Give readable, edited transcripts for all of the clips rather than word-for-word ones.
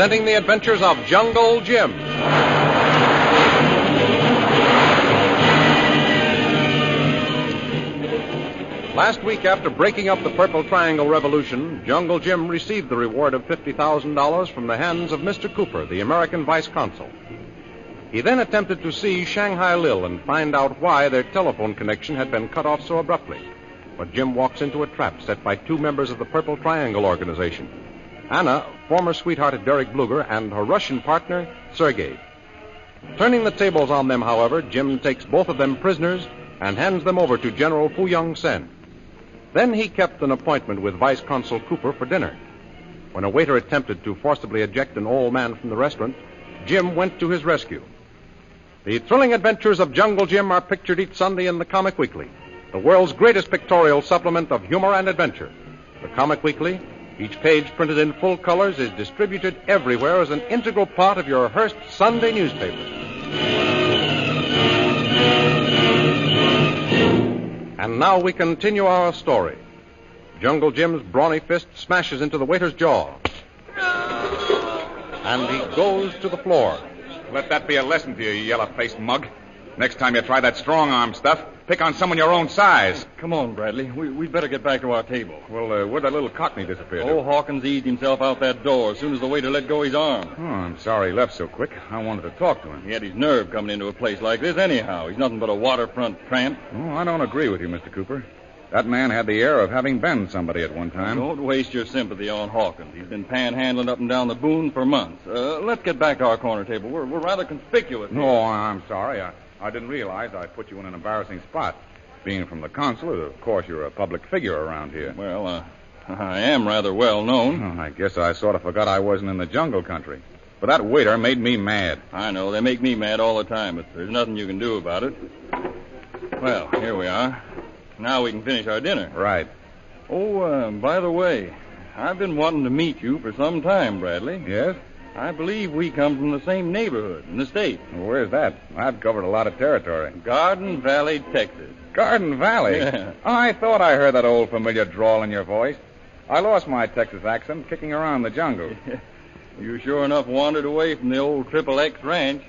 presenting the adventures of Jungle Jim. Last week, after breaking up the Purple Triangle Revolution, Jungle Jim received the reward of $50,000 from the hands of Mr. Cooper, the American vice consul. He then attempted to see Shanghai Lil and find out why their telephone connection had been cut off so abruptly. But Jim walks into a trap set by two members of the Purple Triangle organization, Anna, former sweetheart of Derek Bluger, and her Russian partner, Sergei. Turning the tables on them, however, Jim takes both of them prisoners and hands them over to General Fu Yong Sen. Then he kept an appointment with Vice Consul Cooper for dinner. When a waiter attempted to forcibly eject an old man from the restaurant, Jim went to his rescue. The thrilling adventures of Jungle Jim are pictured each Sunday in the Comic Weekly, the world's greatest pictorial supplement of humor and adventure. The Comic Weekly, each page printed in full colors, is distributed everywhere as an integral part of your Hearst Sunday newspaper. And now we continue our story. Jungle Jim's brawny fist smashes into the waiter's jaw. And he goes to the floor. Let that be a lesson to you, you yellow-faced mug. Next time you try that strong-arm stuff, pick on someone your own size. Come on, Bradley. We'd better get back to our table. Well, where'd that little cockney disappear to? Old Hawkins eased himself out that door as soon as the waiter let go his arm. Oh, I'm sorry he left so quick. I wanted to talk to him. He had his nerve coming into a place like this anyhow. He's nothing but a waterfront tramp. Oh, I don't agree with you, Mr. Cooper. That man had the air of having been somebody at one time. Don't waste your sympathy on Hawkins. He's been panhandling up and down the boon for months. Let's get back to our corner table. We're rather conspicuous. No, I'm sorry. I didn't realize I put you in an embarrassing spot. Being from the consulate, of course, you're a public figure around here. Well, I am rather well known. Oh, I guess I sort of forgot I wasn't in the jungle country. But that waiter made me mad. I know. They make me mad all the time, but there's nothing you can do about it. Well, here we are. Now we can finish our dinner. Right. Oh, by the way, I've been wanting to meet you for some time, Bradley. Yes? I believe we come from the same neighborhood in the state. Well, where's that? I've covered a lot of territory. Garden Valley, Texas. Garden Valley? Yeah. I thought I heard that old familiar drawl in your voice. I lost my Texas accent kicking around the jungle. You sure enough wandered away from the old XXX ranch.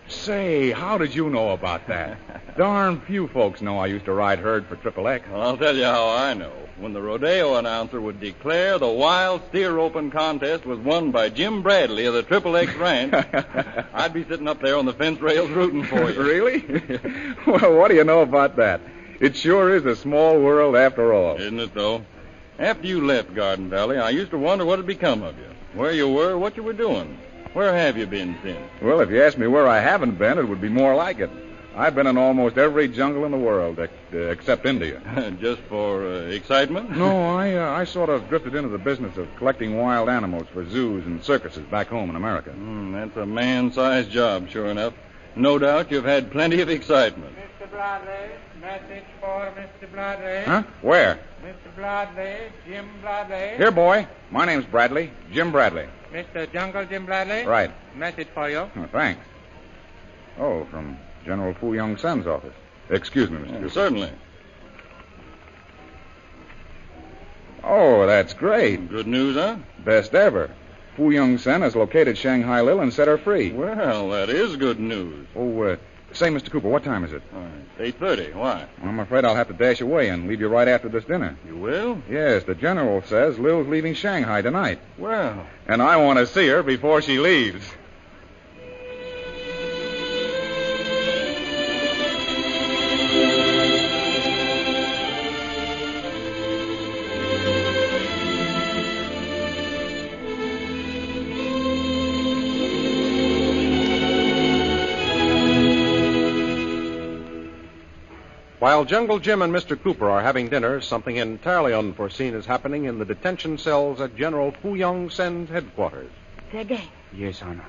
Say, how did you know about that? Darn few folks know I used to ride herd for XXX. Well, I'll tell you how I know. When the rodeo announcer would declare the wild steer open contest was won by Jim Bradley of the XXX ranch, I'd be sitting up there on the fence rails rooting for you. Really? Well, what do you know about that? It sure is a small world after all. Isn't it, though? After you left Garden Valley, I used to wonder what had become of you. Where you were, what you were doing. Where have you been since? Well, if you ask me where I haven't been, it would be more like it. I've been in almost every jungle in the world, except India. Just for excitement? No, I sort of drifted into the business of collecting wild animals for zoos and circuses back home in America. That's a man-sized job, sure enough. No doubt you've had plenty of excitement. Mr. Bradley, message for Mr. Bradley. Huh? Where? Mr. Bradley, Jim Bradley. Here, boy. My name's Bradley. Jim Bradley. Mr. Jungle Jim Bradley. Right. Message for you. Oh, thanks. Oh, from General Fu Yong Sen's office. Excuse me, Mr. Cooper. Certainly. Oh, that's great. Good news, huh? Best ever. Fu Yong Sen has located Shanghai Lil and set her free. Well, that is good news. Oh, say, Mr. Cooper, what time is it? 8:30. Why? I'm afraid I'll have to dash away and leave you right after this dinner. You will? Yes, the general says Lil's leaving Shanghai tonight. Well. And I want to see her before she leaves. While Jungle Jim and Mr. Cooper are having dinner, something entirely unforeseen is happening in the detention cells at General Fu Yong Sen's headquarters. Sergei, Yes, Anna.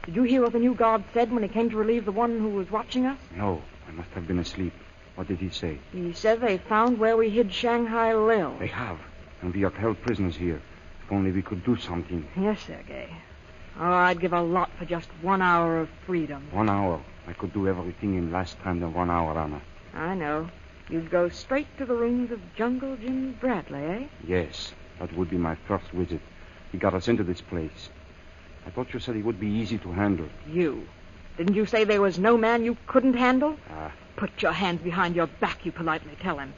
did you hear what the new guard said when he came to relieve the one who was watching us? No, I must have been asleep. What did he say? He said they found where we hid Shanghai Lil. They have, and we are held prisoners here. If only we could do something. Yes, Sergei. Oh, I'd give a lot for just 1 hour of freedom. 1 hour. I could do everything in less time than 1 hour, Anna. I know. You'd go straight to the rooms of Jungle Jim Bradley, eh? Yes, that would be my first visit. He got us into this place. I thought you said he would be easy to handle. You. Didn't you say there was no man you couldn't handle? Ah. Put your hands behind your back, you politely tell him.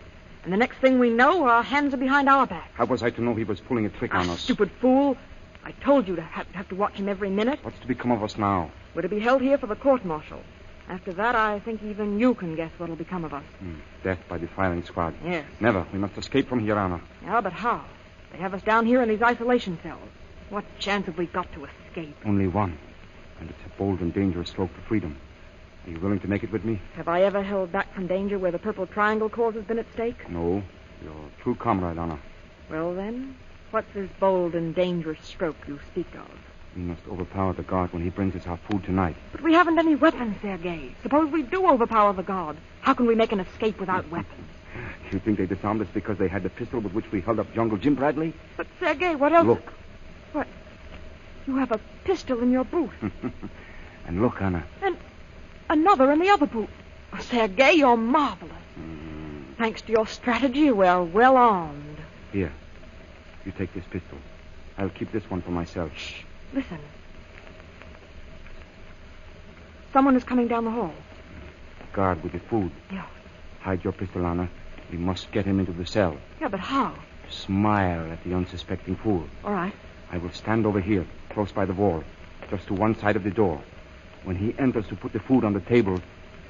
And the next thing we know, our hands are behind our backs. How was I to know he was pulling a trick on us? Stupid fool. I told you to have to watch him every minute. What's to become of us now? We're to be held here for the court-martial. After that, I think even you can guess what'll become of us. Death by the firing squad. Yes. Never. We must escape from here, Anna. Yeah, but how? They have us down here in these isolation cells. What chance have we got to escape? Only one. And it's a bold and dangerous stroke for freedom. Are you willing to make it with me? Have I ever held back from danger where the Purple Triangle cause has been at stake? No. You're a true comrade, Anna. Well, then, what's this bold and dangerous stroke you speak of? We must overpower the guard when he brings us our food tonight. But we haven't any weapons, Sergei. Suppose we do overpower the guard. How can we make an escape without weapons? You think they disarmed us because they had the pistol with which we held up Jungle Jim Bradley? But, Sergei, what else? Look. What? You have a pistol in your boot. And look, Anna. And another in the other boot. Oh, Sergei, you're marvelous. Thanks to your strategy, we're well armed. Here. You take this pistol. I'll keep this one for myself. Shh. Listen. Someone is coming down the hall. Guard with the food. Yeah. Hide your pistol, Anna. We must get him into the cell. Yeah, but how? Smile at the unsuspecting fool. All right. I will stand over here, close by the wall, just to one side of the door. When he enters to put the food on the table,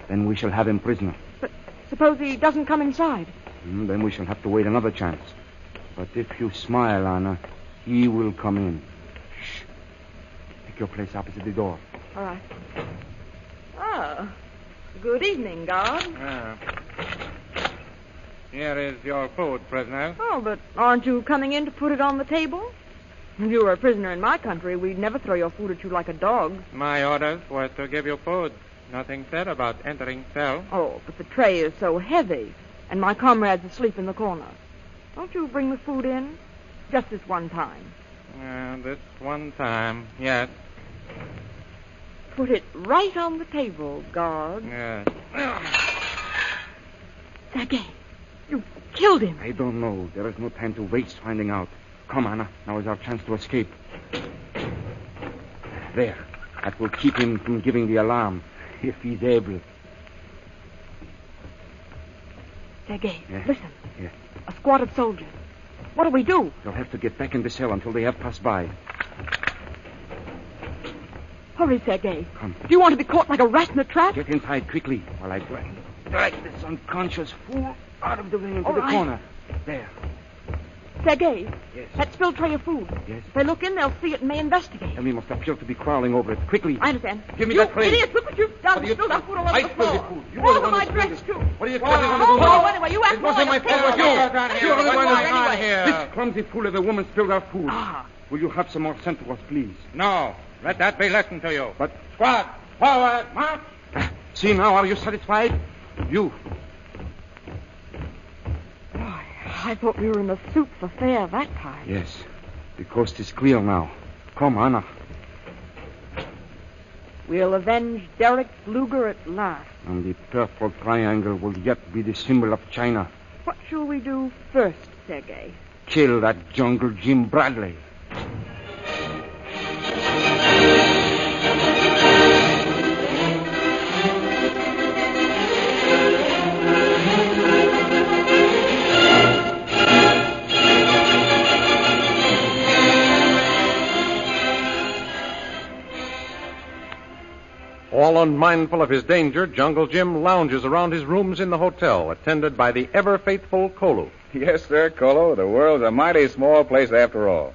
then we shall have him prisoner. But suppose he doesn't come inside? Then we shall have to wait another chance. But if you smile, Anna, he will come in. Shh. Take your place opposite the door. All right. Oh, good evening, guard. Here is your food, prisoner. Oh, but aren't you coming in to put it on the table? If you were a prisoner in my country, we'd never throw your food at you like a dog. My orders were to give you food. Nothing said about entering cell. Oh, but the tray is so heavy, and my comrade's asleep in the corner. Won't you bring the food in? Just this one time. This one time, yes. Put it right on the table, guard. Yes. Sergei, you killed him. I don't know. There is no time to waste finding out. Come, Anna. Now is our chance to escape. There. That will keep him from giving the alarm, if he's able. Sergei, Yeah. listen. Yeah. A squad of soldiers. What do we do? They'll have to get back in the cell until they have passed by. Hurry, Sergei. Come. Do you want to be caught like a rat in a trap? Get inside quickly while I drag this unconscious fool out of the ring into All the right. corner. There. Sergei, Yes. that spilled tray of food. Yes. If they look in, they'll see it and may investigate. And we must appear to be crawling over it. Quickly. I understand. Give me you that tray. Idiot, look what you've done. What do you Spilled our food all over I the spilled floor. the food. You were All the over one my who spilled dress, it. too. What are you Oh, expecting on the oh, floor? anyway, you act It more wasn't like my a fault. pig. It was you. down here. You were the What's one going who on here? This clumsy fool of a woman spilled our food. Ah. Will you have some more sent to us, please? No. Let that be listened to you. But, Squad, forward, march. see now, are you satisfied? You. Boy, I thought we were in the soup for fair that time. Yes. The coast is clear now. Come, Anna. We'll avenge Derek Luger at last. And the Purple Triangle will yet be the symbol of China. What shall we do first, Sergei? Kill that Jungle Jim Bradley. All unmindful of his danger, Jungle Jim lounges around his rooms in the hotel, attended by the ever-faithful Kolu. Yes, sir, Colo. The world's a mighty small place after all.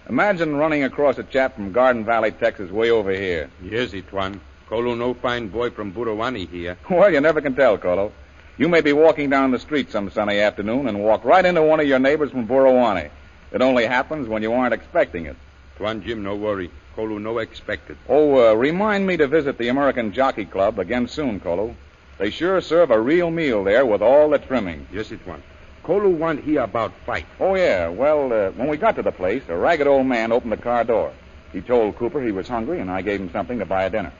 Imagine running across a chap from Garden Valley, Texas, way over here. Yes, Itwan. Kolo no fine boy from Burawani here. Well, you never can tell, Colo. You may be walking down the street some sunny afternoon and walk right into one of your neighbors from Burawani. It only happens when you aren't expecting it. Tuan Jim, no worry. Kolo no expected. Oh, remind me to visit the American Jockey Club again soon, Colo. They sure serve a real meal there with all the trimming. Yes, Itwan. Kolo want hear about fight. Oh, yeah. Well, when we got to the place, a ragged old man opened the car door. He told Cooper he was hungry, and I gave him something to buy a dinner.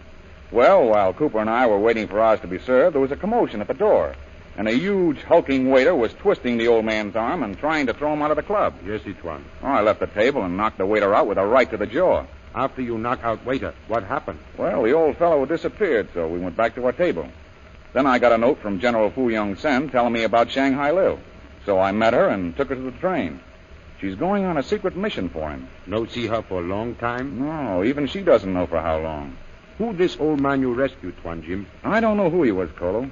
Well, while Cooper and I were waiting for ours to be served, there was a commotion at the door. And a huge, hulking waiter was twisting the old man's arm and trying to throw him out of the club. Yes, Itwan. Oh, I left the table and knocked the waiter out with a right to the jaw. After you knock out waiter, what happened? Well, the old fellow disappeared, so we went back to our table. Then I got a note from General Fu Yong Sen telling me about Shanghai Liu. So I met her and took her to the train. She's going on a secret mission for him. No see her for a long time? No, even she doesn't know for how long. Who this old man you rescued, Tuan Jim? I don't know who he was, Kolo.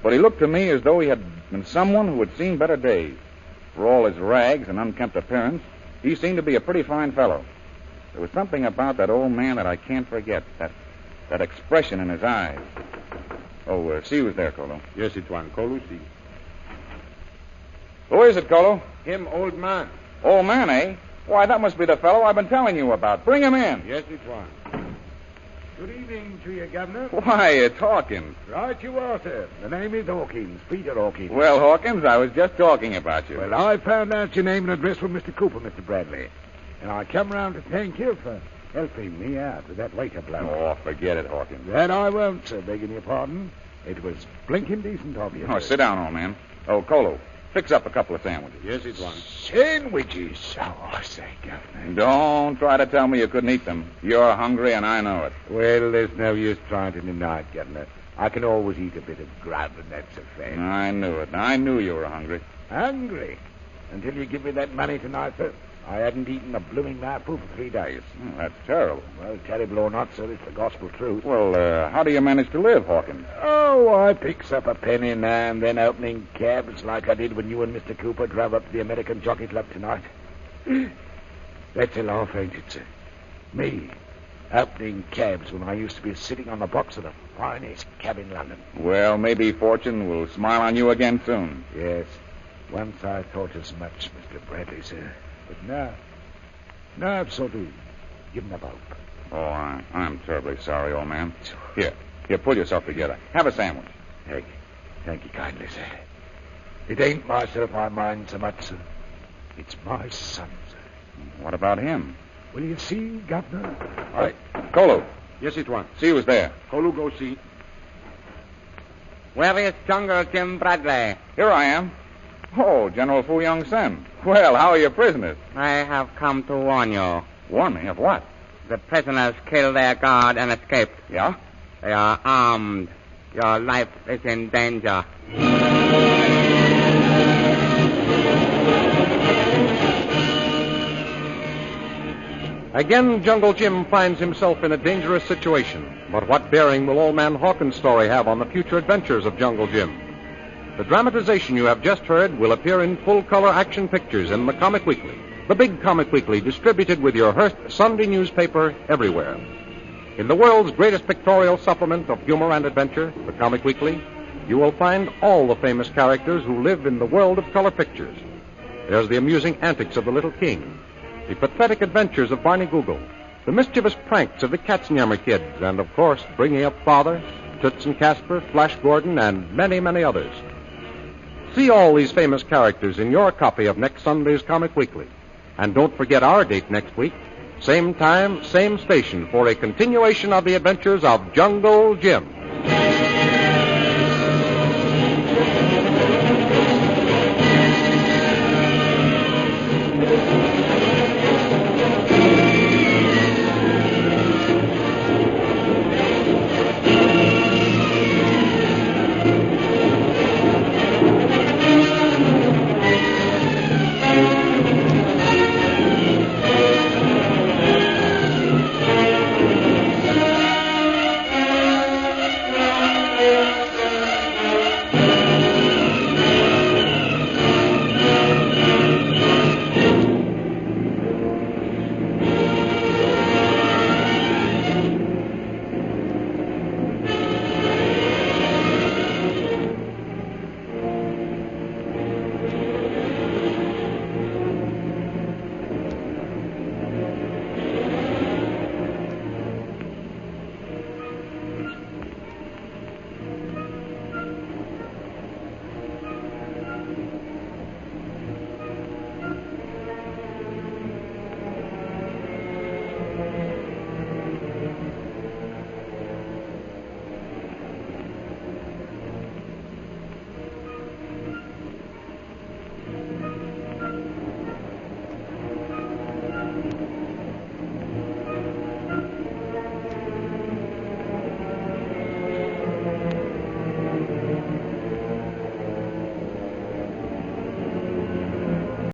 But he looked to me as though he had been someone who had seen better days. For all his rags and unkempt appearance, he seemed to be a pretty fine fellow. There was something about that old man that I can't forget. That expression in his eyes. Oh, see who's there, Kolo. Yes, it Tuan. Kolo, see. Who is it, Kolo? Him, old man. Old man, eh? Why, that must be the fellow I've been telling you about. Bring him in. Yes, it Tuan. Good evening to you, Governor. Why, it's Hawkins. Right you are, sir. The name is Hawkins, Peter Hawkins. Well, Hawkins, I was just talking about you. Well, I found out your name and address from Mr. Cooper, Mr. Bradley. And I come round to thank you for helping me out with that waiter blow. Oh, forget it, Hawkins. That I won't, sir, begging your pardon. It was blinking decent of you. Oh, sit down, old man. Oh, Kolo, fix up a couple of sandwiches. Yes, it Tuan. Sandwiches? Oh, I say, Governor. Don't try to tell me you couldn't eat them. You're hungry, and I know it. Well, there's no use trying to deny it, Governor. I can always eat a bit of grub, and that's a fact. I knew it. I knew you were hungry. Hungry? Until you give me that money tonight, sir. I hadn't eaten a blooming mouthful for 3 days. Oh, that's terrible. Well, terrible or not, sir, it's the gospel truth. Well, how do you manage to live, Hawkins? Oh, I picks up a penny now and then opening cabs like I did when you and Mr. Cooper drove up to the American Jockey Club tonight. That's a laugh, ain't it, sir? Me, opening cabs when I used to be sitting on the box of the finest cab in London. Well, maybe fortune will smile on you again soon. Yes, once I thought as much, Mr. Bradley, sir. But now I've sort of given up hope. Oh, I'm terribly sorry, old man. Here, pull yourself together. Have a sandwich. Thank you kindly, sir. It ain't myself I mind so much, sir. It's my son, sir. What about him? Well, you see, Governor, Kolo. Yes, it Tuan. See who's there. Kolo, go see. Where is Jungle Jim Bradley? Here I am. Oh, General Fu Yong Sen. Well, how are your prisoners? I have come to warn you. Warn me of what? The prisoners killed their guard and escaped. Yeah? They are armed. Your life is in danger. Again, Jungle Jim finds himself in a dangerous situation. But what bearing will Old Man Hawkins' story have on the future adventures of Jungle Jim? The dramatization you have just heard will appear in full-color action pictures in the Comic Weekly, the big Comic Weekly distributed with your Hearst Sunday newspaper everywhere. In the world's greatest pictorial supplement of humor and adventure, the Comic Weekly, you will find all the famous characters who live in the world of color pictures. There's the amusing antics of the Little King, the pathetic adventures of Barney Google, the mischievous pranks of the Katzenjammer Kids, and, of course, Bringing Up Father, Toots and Casper, Flash Gordon, and many, many others. See all these famous characters in your copy of next Sunday's Comic Weekly. And don't forget our date next week, same time, same station, for a continuation of the adventures of Jungle Jim.